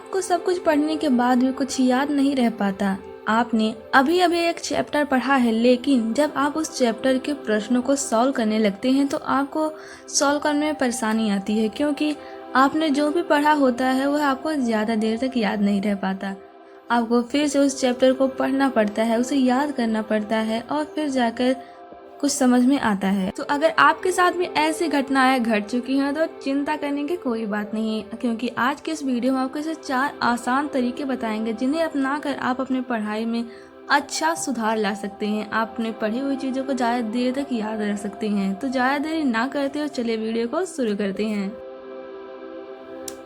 आपको सब कुछ पढ़ने के बाद भी कुछ याद नहीं रह पाता। आपने अभी अभी एक चैप्टर पढ़ा है, लेकिन जब आप उस चैप्टर के प्रश्नों को सॉल्व करने लगते हैं तो आपको सॉल्व करने में परेशानी आती है, क्योंकि आपने जो भी पढ़ा होता है वह आपको ज़्यादा देर तक याद नहीं रह पाता। आपको फिर से उस चैप्टर को पढ़ना पड़ता है, उसे याद करना पड़ता है और फिर जाकर कुछ समझ में आता है। तो अगर आपके साथ भी ऐसी घटनाएं घट चुकी हैं तो चिंता करने की कोई बात नहीं है, क्योंकि आज के इस वीडियो में आपको ऐसे 4 आसान तरीके बताएंगे जिन्हें अपनाकर आप अपने पढ़ाई में अच्छा सुधार ला सकते हैं। आप अपने पढ़ी हुई चीज़ों को ज़्यादा देर तक याद रख सकते हैं। तो ज़्यादा देरी ना करते हुए चलिए वीडियो को शुरू करते हैं।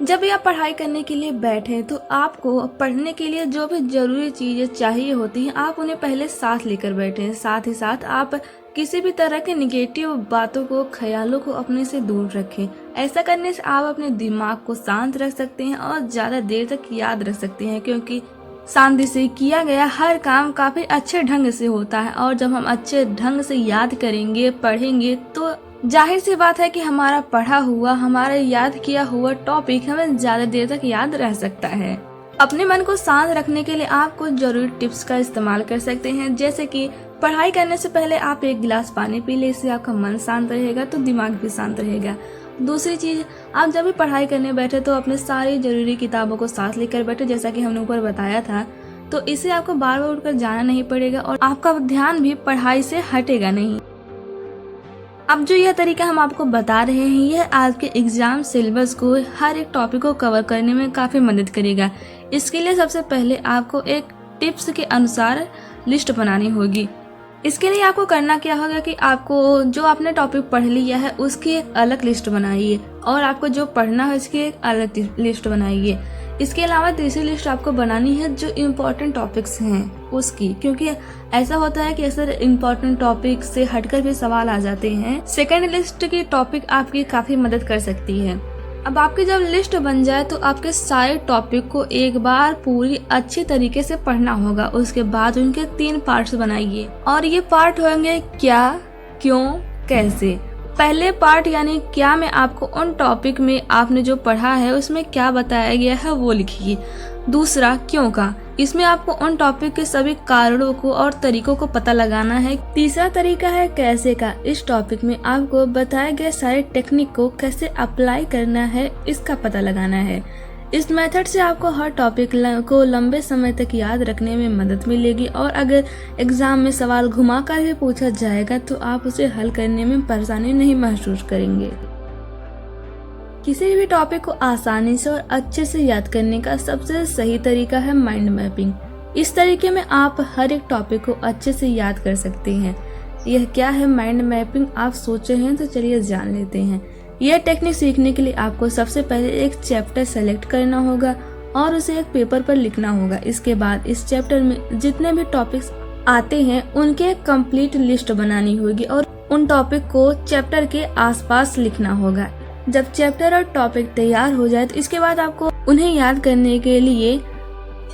जब भी आप पढ़ाई करने के लिए बैठे तो आपको पढ़ने के लिए जो भी जरूरी चीजें चाहिए होती हैं आप उन्हें पहले साथ लेकर बैठे। साथ ही साथ आप किसी भी तरह के निगेटिव बातों को, ख्यालों को अपने से दूर रखें। ऐसा करने से आप अपने दिमाग को शांत रख सकते हैं और ज्यादा देर तक याद रख सकते हैं, क्योंकि शांति से किया गया हर काम काफी अच्छे ढंग से होता है। और जब हम अच्छे ढंग से याद करेंगे, पढ़ेंगे, तो जाहिर सी बात है कि हमारा पढ़ा हुआ, हमारा याद किया हुआ टॉपिक हमें ज्यादा देर तक याद रह सकता है। अपने मन को शांत रखने के लिए आप कुछ जरूरी टिप्स का इस्तेमाल कर सकते हैं, जैसे कि पढ़ाई करने से पहले आप 1 गिलास पानी पी ले। इससे आपका मन शांत रहेगा तो दिमाग भी शांत रहेगा। दूसरी चीज, आप जब भी पढ़ाई करने बैठे तो अपने सारी जरूरी किताबों को साथ लेकर बैठे, जैसा कि हमने ऊपर बताया था। तो इससे आपको बार बार उठकर जाना नहीं पड़ेगा और आपका ध्यान भी पढ़ाई से हटेगा नहीं। अब जो यह तरीका हम आपको बता रहे हैं, यह आपके एग्जाम सिलेबस को, हर एक टॉपिक को कवर करने में काफी मदद करेगा। इसके लिए सबसे पहले आपको एक टिप्स के अनुसार लिस्ट बनानी होगी। इसके लिए आपको करना क्या होगा कि आपको जो आपने टॉपिक पढ़ लिया है उसकी एक अलग लिस्ट बनाइए और आपको जो पढ़ना है उसकी एक अलग लिस्ट बनाइए। इसके अलावा तीसरी लिस्ट आपको बनानी है जो इम्पोर्टेंट टॉपिक्स हैं उसकी, क्योंकि ऐसा होता है कि अक्सर इम्पोर्टेंट टॉपिक से हटकर भी सवाल आ जाते हैं। सेकेंड लिस्ट की टॉपिक आपकी काफी मदद कर सकती है। अब आपकी जब लिस्ट बन जाए तो आपके सारे टॉपिक को एक बार पूरी अच्छी तरीके से पढ़ना होगा। उसके बाद उनके 3 पार्ट्स बनाइए और ये पार्ट होंगे क्या, क्यों, कैसे। पहले पार्ट यानी क्या में आपको उन टॉपिक में आपने जो पढ़ा है उसमें क्या बताया गया है वो लिखिए। दूसरा क्यों का, इसमें आपको उन टॉपिक के सभी कारणों को और तरीकों को पता लगाना है। तीसरा तरीका है कैसे का, इस टॉपिक में आपको बताए गए सारे टेक्निक को कैसे अप्लाई करना है इसका पता लगाना है। इस मेथड से आपको हर टॉपिक को लंबे समय तक याद रखने में मदद मिलेगी और अगर एग्जाम में सवाल घुमाकर भी पूछा जाएगा तो आप उसे हल करने में परेशानी नहीं महसूस करेंगे। किसी भी टॉपिक को आसानी से और अच्छे से याद करने का सबसे सही तरीका है माइंड मैपिंग। इस तरीके में आप हर एक टॉपिक को अच्छे से याद कर सकते हैं। यह क्या है माइंड मैपिंग, आप सोचे हैं तो चलिए जान लेते हैं। यह टेक्निक सीखने के लिए आपको सबसे पहले एक चैप्टर सेलेक्ट करना होगा और उसे एक पेपर पर लिखना होगा। इसके बाद इस चैप्टर में जितने भी टॉपिक्स आते हैं उनके एक कंप्लीट लिस्ट बनानी होगी और उन टॉपिक को चैप्टर के आसपास लिखना होगा। जब चैप्टर और टॉपिक तैयार हो जाए तो इसके बाद आपको उन्हें याद करने के लिए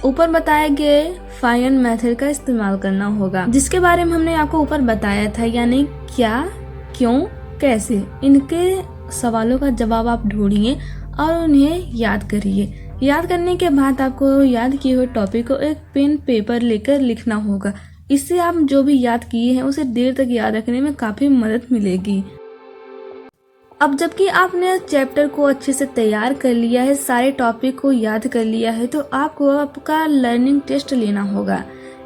ऊपर बताए गए फाइन मेथड का इस्तेमाल करना होगा, जिसके बारे में हमने आपको ऊपर बताया था, यानी क्या, क्यों, कैसे। इनके सवालों का जवाब आप ढूंढिए और उन्हें याद करिए। याद करने के बाद आपको याद किए हुए टॉपिक को एक पेन पेपर लेकर लिखना होगा। इससे आप जो भी याद किए हैं उसे देर तक याद रखने में काफी मदद मिलेगी। अब जबकि आपने चैप्टर को अच्छे से तैयार कर लिया है, सारे टॉपिक को याद कर लिया है, तो आपको आपका लर्निंग टेस्ट लेना होगा।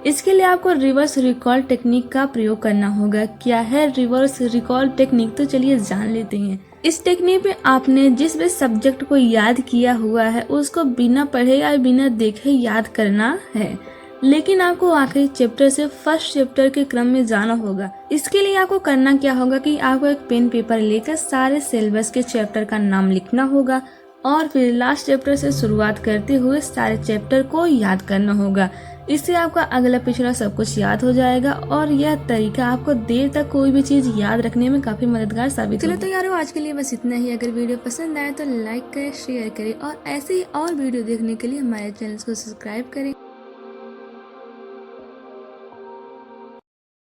इसके लिए आपको रिवर्स रिकॉल टेक्निक का प्रयोग करना होगा। क्या है रिवर्स रिकॉल टेक्निक, तो चलिए जान लेते हैं। इस टेक्निक में आपने जिस भी सब्जेक्ट को याद किया हुआ है उसको बिना पढ़े या बिना देखे याद करना है, लेकिन आपको आखिरी चैप्टर से फर्स्ट चैप्टर के क्रम में जाना होगा। इसके लिए आपको करना क्या होगा कि आपको एक पेन पेपर लेकर सारे सिलेबस के चैप्टर का नाम लिखना होगा और फिर लास्ट चैप्टर से शुरुआत करते हुए सारे चैप्टर को याद करना होगा। इससे आपका अगला पिछला सब कुछ याद हो जाएगा और यह तरीका आपको देर तक कोई भी चीज याद रखने में काफी मददगार साबित होगा। चलो तो यारो आज के लिए बस इतना ही। अगर वीडियो पसंद आए तो लाइक करें, शेयर करें और ऐसे ही और वीडियो देखने के लिए हमारे चैनल को सब्सक्राइब करें।